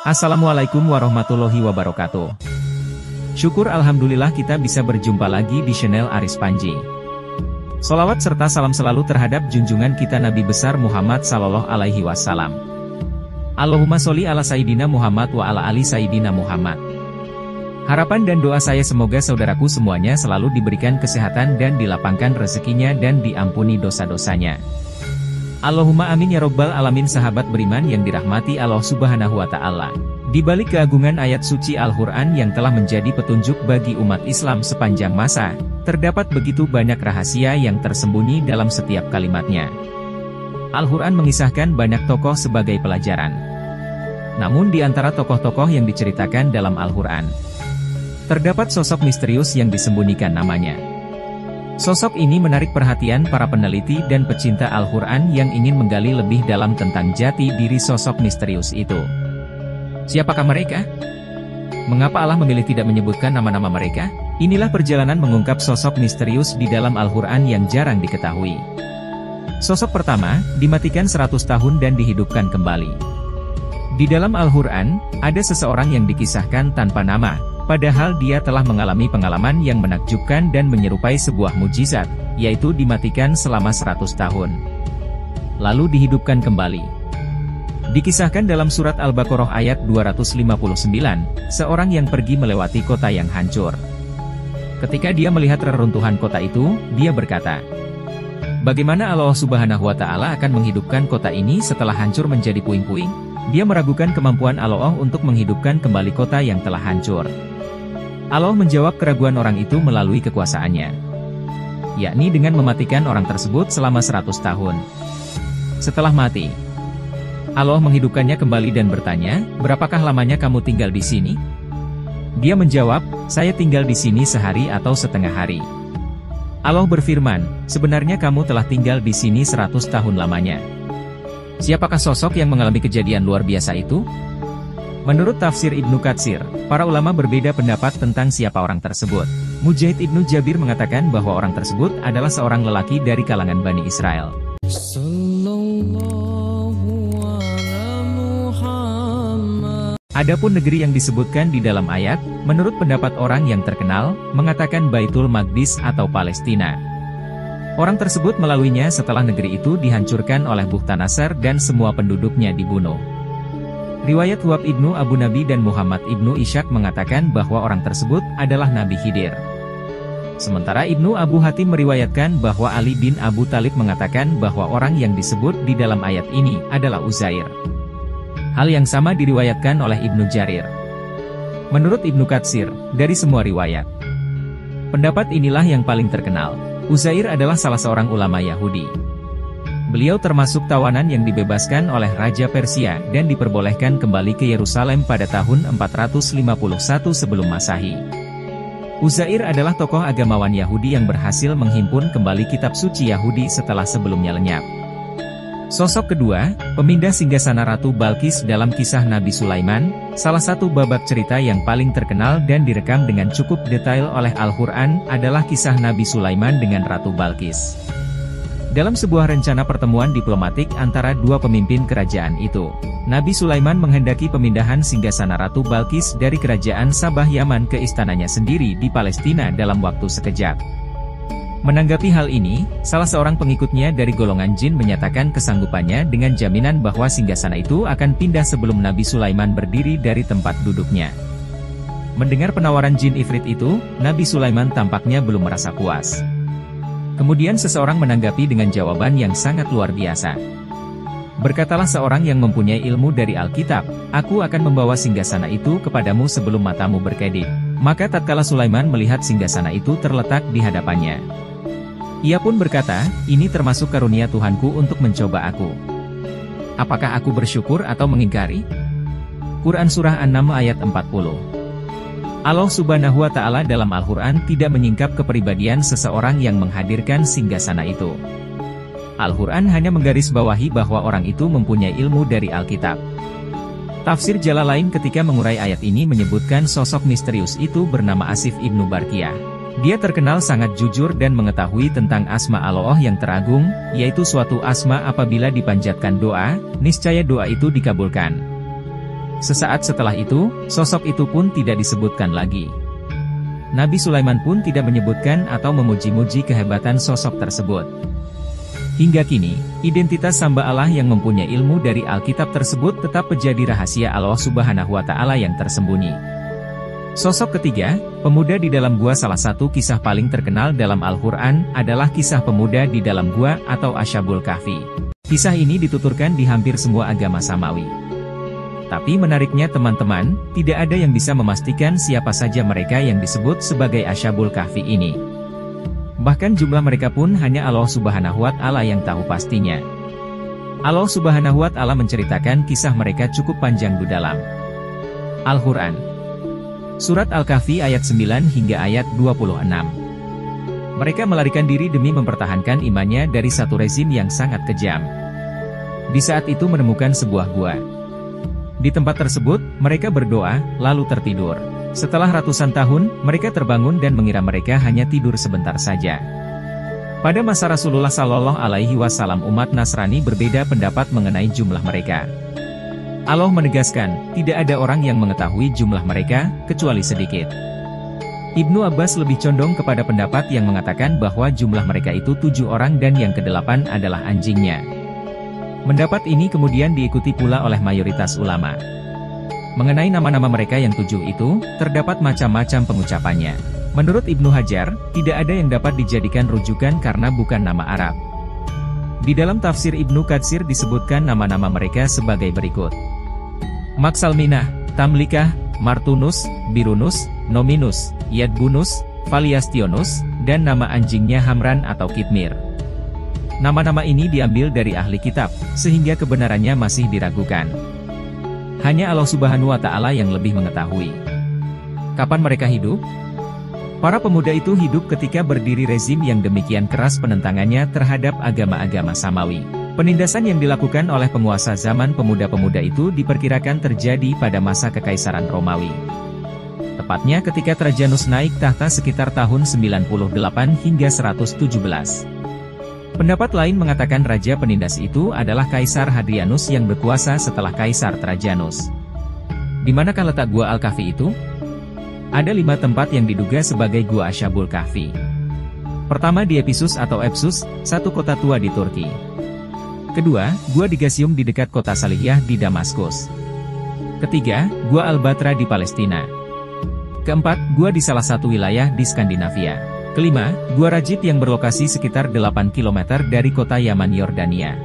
Assalamualaikum warahmatullahi wabarakatuh. Syukur alhamdulillah kita bisa berjumpa lagi di channel Aris Panji. Sholawat serta salam selalu terhadap junjungan kita Nabi besar Muhammad sallallahu alaihi wasallam. Allahumma sholli ala Sayyidina Muhammad wa ala ali Sayyidina Muhammad. Harapan dan doa saya semoga saudaraku semuanya selalu diberikan kesehatan dan dilapangkan rezekinya dan diampuni dosa-dosanya. Allahumma amin ya robbal alamin. Sahabat beriman yang dirahmati Allah subhanahu wa ta'ala. Di balik keagungan ayat suci Al-Quran yang telah menjadi petunjuk bagi umat Islam sepanjang masa, terdapat begitu banyak rahasia yang tersembunyi dalam setiap kalimatnya. Al-Quran mengisahkan banyak tokoh sebagai pelajaran. Namun di antara tokoh-tokoh yang diceritakan dalam Al-Quran, terdapat sosok misterius yang disembunyikan namanya. Sosok ini menarik perhatian para peneliti dan pecinta Al-Quran yang ingin menggali lebih dalam tentang jati diri sosok misterius itu. Siapakah mereka? Mengapa Allah memilih tidak menyebutkan nama-nama mereka? Inilah perjalanan mengungkap sosok misterius di dalam Al-Quran yang jarang diketahui. Sosok pertama, dimatikan 100 tahun dan dihidupkan kembali. Di dalam Al-Quran, ada seseorang yang dikisahkan tanpa nama, padahal dia telah mengalami pengalaman yang menakjubkan dan menyerupai sebuah mukjizat, yaitu dimatikan selama 100 tahun. Lalu dihidupkan kembali. Dikisahkan dalam surat Al-Baqarah ayat 259, seorang yang pergi melewati kota yang hancur. Ketika dia melihat reruntuhan kota itu, dia berkata, bagaimana Allah subhanahu wa ta'ala akan menghidupkan kota ini setelah hancur menjadi puing-puing? Dia meragukan kemampuan Allah untuk menghidupkan kembali kota yang telah hancur. Allah menjawab keraguan orang itu melalui kekuasaannya, yakni dengan mematikan orang tersebut selama 100 tahun. Setelah mati, Allah menghidupkannya kembali dan bertanya, berapakah lamanya kamu tinggal di sini? Dia menjawab, saya tinggal di sini sehari atau setengah hari. Allah berfirman, sebenarnya kamu telah tinggal di sini 100 tahun lamanya. Siapakah sosok yang mengalami kejadian luar biasa itu? Menurut tafsir Ibnu Katsir, para ulama berbeda pendapat tentang siapa orang tersebut. Mujahid Ibnu Jabir mengatakan bahwa orang tersebut adalah seorang lelaki dari kalangan Bani Israel. Adapun negeri yang disebutkan di dalam ayat, menurut pendapat orang yang terkenal, mengatakan Baitul Maqdis atau Palestina. Orang tersebut melaluinya setelah negeri itu dihancurkan oleh Bukhtanasar dan semua penduduknya dibunuh. Riwayat Wahb ibnu Abu Nabi dan Muhammad ibnu Ishaq mengatakan bahwa orang tersebut adalah Nabi Khidir. Sementara Ibnu Abu Hatim meriwayatkan bahwa Ali bin Abu Thalib mengatakan bahwa orang yang disebut di dalam ayat ini adalah Uzair. Hal yang sama diriwayatkan oleh Ibnu Jarir. Menurut Ibnu Katsir, dari semua riwayat, pendapat inilah yang paling terkenal. Uzair adalah salah seorang ulama Yahudi. Beliau termasuk tawanan yang dibebaskan oleh Raja Persia dan diperbolehkan kembali ke Yerusalem pada tahun 451 sebelum Masehi. Uzair adalah tokoh agamawan Yahudi yang berhasil menghimpun kembali kitab suci Yahudi setelah sebelumnya lenyap. Sosok kedua, pemindah singgasana Ratu Balkis dalam kisah Nabi Sulaiman, salah satu babak cerita yang paling terkenal dan direkam dengan cukup detail oleh Al-Quran adalah kisah Nabi Sulaiman dengan Ratu Balkis. Dalam sebuah rencana pertemuan diplomatik antara dua pemimpin kerajaan itu, Nabi Sulaiman menghendaki pemindahan singgasana Ratu Balkis dari kerajaan Sabah Yaman ke istananya sendiri di Palestina dalam waktu sekejap. Menanggapi hal ini, salah seorang pengikutnya dari golongan jin menyatakan kesanggupannya dengan jaminan bahwa singgasana itu akan pindah sebelum Nabi Sulaiman berdiri dari tempat duduknya. Mendengar penawaran jin ifrit itu, Nabi Sulaiman tampaknya belum merasa puas. Kemudian seseorang menanggapi dengan jawaban yang sangat luar biasa. Berkatalah seorang yang mempunyai ilmu dari Alkitab, aku akan membawa singgasana itu kepadamu sebelum matamu berkedip. Maka tatkala Sulaiman melihat singgasana itu terletak di hadapannya, ia pun berkata, ini termasuk karunia Tuhanku untuk mencoba aku. Apakah aku bersyukur atau mengingkari? Quran Surah An-Naml ayat 40. Allah subhanahu wa ta'ala dalam Al-Quran tidak menyingkap kepribadian seseorang yang menghadirkan singgasana itu. Al-Quran hanya menggarisbawahi bahwa orang itu mempunyai ilmu dari Alkitab. Tafsir Jalalain ketika mengurai ayat ini menyebutkan sosok misterius itu bernama Asif ibnu Barkiyah. Dia terkenal sangat jujur dan mengetahui tentang asma Allah yang teragung, yaitu suatu asma apabila dipanjatkan doa, niscaya doa itu dikabulkan. Sesaat setelah itu, sosok itu pun tidak disebutkan lagi. Nabi Sulaiman pun tidak menyebutkan atau memuji-muji kehebatan sosok tersebut. Hingga kini, identitas hamba Allah yang mempunyai ilmu dari Alkitab tersebut tetap menjadi rahasia Allah Subhanahu wa Ta'ala yang tersembunyi. Sosok ketiga, pemuda di dalam gua. Salah satu kisah paling terkenal dalam Al-Quran adalah kisah pemuda di dalam gua atau Ashabul Kahfi. Kisah ini dituturkan di hampir semua agama Samawi. Tapi menariknya teman-teman, tidak ada yang bisa memastikan siapa saja mereka yang disebut sebagai Ashabul Kahfi ini. Bahkan jumlah mereka pun hanya Allah Subhanahu wa Ta'ala yang tahu pastinya. Allah Subhanahu wa Ta'ala menceritakan kisah mereka cukup panjang di dalam Al-Quran. Surat Al-Kahfi ayat 9 hingga ayat 26. Mereka melarikan diri demi mempertahankan imannya dari satu rezim yang sangat kejam. Di saat itu menemukan sebuah gua. Di tempat tersebut, mereka berdoa, lalu tertidur. Setelah ratusan tahun, mereka terbangun dan mengira mereka hanya tidur sebentar saja. Pada masa Rasulullah Shallallahu Alaihi Wasallam, umat Nasrani berbeda pendapat mengenai jumlah mereka. Allah menegaskan, tidak ada orang yang mengetahui jumlah mereka, kecuali sedikit. Ibnu Abbas lebih condong kepada pendapat yang mengatakan bahwa jumlah mereka itu 7 orang dan yang ke-8 adalah anjingnya. Pendapat ini kemudian diikuti pula oleh mayoritas ulama. Mengenai nama-nama mereka yang 7 itu, terdapat macam-macam pengucapannya. Menurut Ibnu Hajar, tidak ada yang dapat dijadikan rujukan karena bukan nama Arab. Di dalam tafsir Ibnu Katsir disebutkan nama-nama mereka sebagai berikut. Maksalminah, Tamlikah, Martunus, Birunus, Nominus, Yadbunus, Valiastionus, dan nama anjingnya Hamran atau Kitmir. Nama-nama ini diambil dari ahli kitab, sehingga kebenarannya masih diragukan. Hanya Allah Subhanahu wa Ta'ala yang lebih mengetahui. Kapan mereka hidup? Para pemuda itu hidup ketika berdiri rezim yang demikian keras penentangannya terhadap agama-agama Samawi. Penindasan yang dilakukan oleh penguasa zaman pemuda-pemuda itu diperkirakan terjadi pada masa Kekaisaran Romawi. Tepatnya ketika Trajanus naik tahta sekitar tahun 98 hingga 117. Pendapat lain mengatakan raja penindas itu adalah Kaisar Hadrianus yang berkuasa setelah Kaisar Trajanus. Di manakah letak Gua Al-Kahfi itu? Ada 5 tempat yang diduga sebagai Gua Ashabul Kahfi. Pertama di Ephesus atau Epsus, satu kota tua di Turki. Kedua, Gua Digasium di dekat kota Salihiyah di Damaskus. Ketiga, Gua Al-Batra di Palestina. Keempat, gua di salah satu wilayah di Skandinavia. Kelima, Gua Rajib yang berlokasi sekitar 8 km dari kota Yaman Yordania.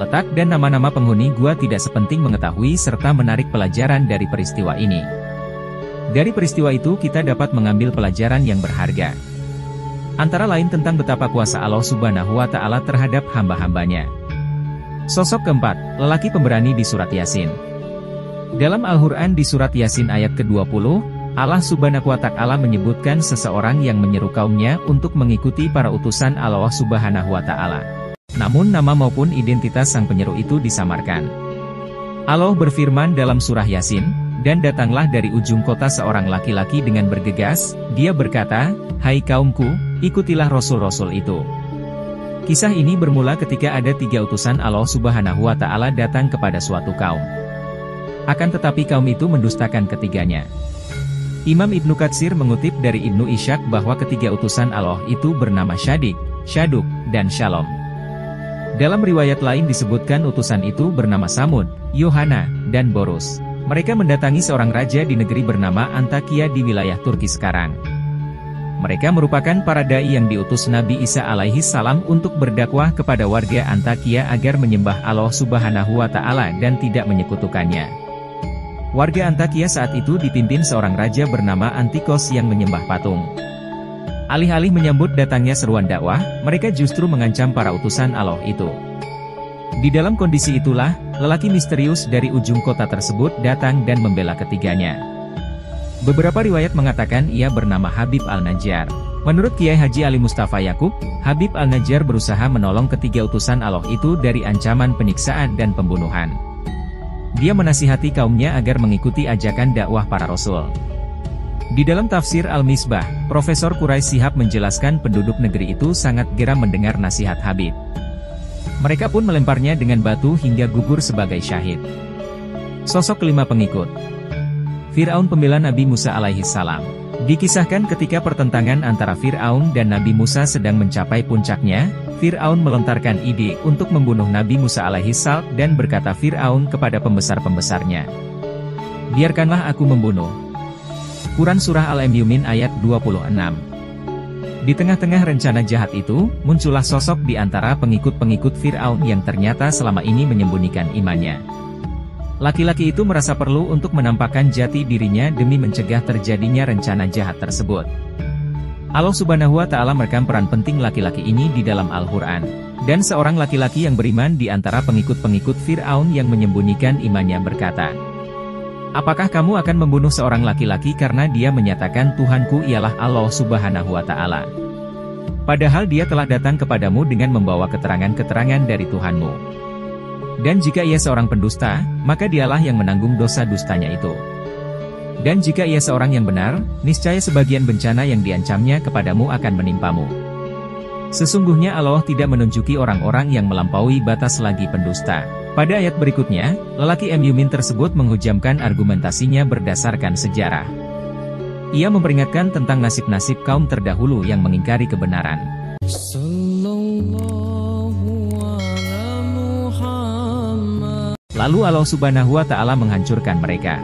Letak dan nama-nama penghuni gua tidak sepenting mengetahui serta menarik pelajaran dari peristiwa ini. Dari peristiwa itu kita dapat mengambil pelajaran yang berharga. Antara lain tentang betapa kuasa Allah Subhanahu wa Ta'ala terhadap hamba-hambanya. Sosok keempat, lelaki pemberani di surat Yasin. Dalam Al-Quran di surat Yasin ayat ke-20, Allah Subhanahu wa Ta'ala menyebutkan seseorang yang menyeru kaumnya untuk mengikuti para utusan Allah Subhanahu wa Ta'ala. Namun nama maupun identitas sang penyeru itu disamarkan. Allah berfirman dalam surah Yasin, dan datanglah dari ujung kota seorang laki-laki dengan bergegas, dia berkata, "Hai kaumku, ikutilah rasul-rasul itu." Kisah ini bermula ketika ada 3 utusan Allah Subhanahu wa Ta'ala datang kepada suatu kaum. Akan tetapi kaum itu mendustakan ketiganya. Imam Ibnu Katsir mengutip dari Ibnu Ishaq bahwa ketiga utusan Allah itu bernama Syadik, Syaduk, dan Shalom. Dalam riwayat lain disebutkan utusan itu bernama Samud, Yohana, dan Borus. Mereka mendatangi seorang raja di negeri bernama Antakia di wilayah Turki sekarang. Mereka merupakan para dai yang diutus Nabi Isa alaihi salam untuk berdakwah kepada warga Antakia agar menyembah Allah Subhanahu wa Ta'ala dan tidak menyekutukannya. Warga Antakia saat itu dipimpin seorang raja bernama Antikos yang menyembah patung. Alih-alih menyambut datangnya seruan dakwah, mereka justru mengancam para utusan Allah itu. Di dalam kondisi itulah, lelaki misterius dari ujung kota tersebut datang dan membela ketiganya. Beberapa riwayat mengatakan ia bernama Habib Al-Najjar. Menurut Kiai Haji Ali Mustafa Yakub, Habib Al-Najjar berusaha menolong ketiga utusan Allah itu dari ancaman penyiksaan dan pembunuhan. Dia menasihati kaumnya agar mengikuti ajakan dakwah para rasul. Di dalam tafsir Al-Misbah, Profesor Quraisy Shihab menjelaskan penduduk negeri itu sangat geram mendengar nasihat Habib. Mereka pun melemparnya dengan batu hingga gugur sebagai syahid. Sosok kelima pengikut Fir'aun pembela Nabi Musa alaihi salam. Dikisahkan ketika pertentangan antara Fir'aun dan Nabi Musa sedang mencapai puncaknya, Fir'aun melontarkan ide untuk membunuh Nabi Musa alaihi salam dan berkata Fir'aun kepada pembesar-pembesarnya, "Biarkanlah aku membunuh." Quran Surah Al-Mu'min ayat 26. Di tengah-tengah rencana jahat itu, muncullah sosok di antara pengikut-pengikut Fir'aun yang ternyata selama ini menyembunyikan imannya. Laki-laki itu merasa perlu untuk menampakkan jati dirinya demi mencegah terjadinya rencana jahat tersebut. Allah Subhanahu wa Ta'ala merekam peran penting laki-laki ini di dalam Al-Quran. Dan seorang laki-laki yang beriman di antara pengikut-pengikut Fir'aun yang menyembunyikan imannya berkata, "Apakah kamu akan membunuh seorang laki-laki karena dia menyatakan Tuhanku ialah Allah Subhanahu wa Ta'ala? Padahal dia telah datang kepadamu dengan membawa keterangan-keterangan dari Tuhanmu. Dan jika ia seorang pendusta, maka dialah yang menanggung dosa dustanya itu. Dan jika ia seorang yang benar, niscaya sebagian bencana yang diancamnya kepadamu akan menimpamu. Sesungguhnya Allah tidak menunjuki orang-orang yang melampaui batas lagi pendusta." Pada ayat berikutnya, lelaki Mu'min tersebut menghujamkan argumentasinya berdasarkan sejarah. Ia memperingatkan tentang nasib-nasib kaum terdahulu yang mengingkari kebenaran. Lalu Allah Subhanahu wa Ta'ala menghancurkan mereka.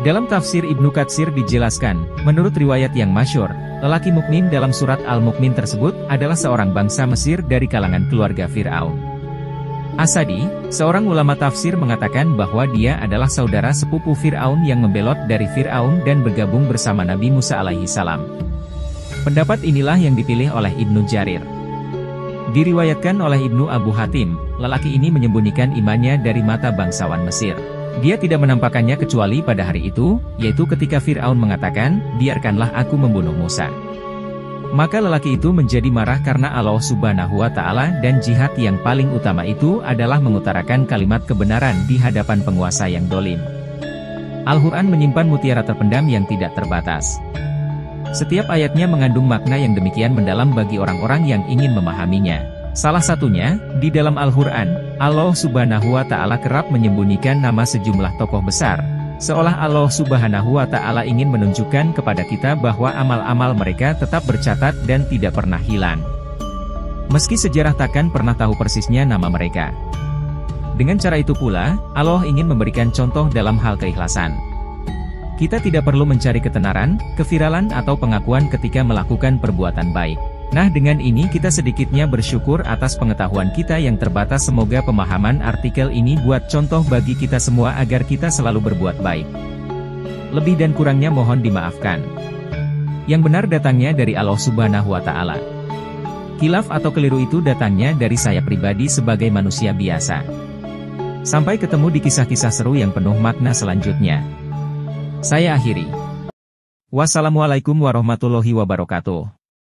Dalam tafsir Ibnu Katsir dijelaskan, menurut riwayat yang masyhur, lelaki mukmin dalam surat Al-Mu'min tersebut adalah seorang bangsa Mesir dari kalangan keluarga Fir'aun. Asadi, seorang ulama tafsir mengatakan bahwa dia adalah saudara sepupu Fir'aun yang membelot dari Fir'aun dan bergabung bersama Nabi Musa alaihi salam. Pendapat inilah yang dipilih oleh Ibnu Jarir. Diriwayatkan oleh Ibnu Abu Hatim, lelaki ini menyembunyikan imannya dari mata bangsawan Mesir. Dia tidak menampakkannya kecuali pada hari itu, yaitu ketika Fir'aun mengatakan, "Biarkanlah aku membunuh Musa." Maka lelaki itu menjadi marah karena Allah Subhanahu wa Ta'ala dan jihad yang paling utama itu adalah mengutarakan kalimat kebenaran di hadapan penguasa yang dolim. Al-Quran menyimpan mutiara terpendam yang tidak terbatas. Setiap ayatnya mengandung makna yang demikian mendalam bagi orang-orang yang ingin memahaminya. Salah satunya, di dalam Al-Quran, Allah Subhanahu wa Ta'ala kerap menyembunyikan nama sejumlah tokoh besar, seolah Allah Subhanahu wa Ta'ala ingin menunjukkan kepada kita bahwa amal-amal mereka tetap bercatat dan tidak pernah hilang. Meski sejarah takkan pernah tahu persisnya nama mereka. Dengan cara itu pula, Allah ingin memberikan contoh dalam hal keikhlasan. Kita tidak perlu mencari ketenaran, keviralan atau pengakuan ketika melakukan perbuatan baik. Nah, dengan ini kita sedikitnya bersyukur atas pengetahuan kita yang terbatas. Semoga pemahaman artikel ini buat contoh bagi kita semua agar kita selalu berbuat baik. Lebih dan kurangnya mohon dimaafkan. Yang benar datangnya dari Allah Subhanahu wa Ta'ala. Khilaf atau keliru itu datangnya dari saya pribadi sebagai manusia biasa. Sampai ketemu di kisah-kisah seru yang penuh makna selanjutnya. Saya akhiri. Wassalamualaikum warahmatullahi wabarakatuh.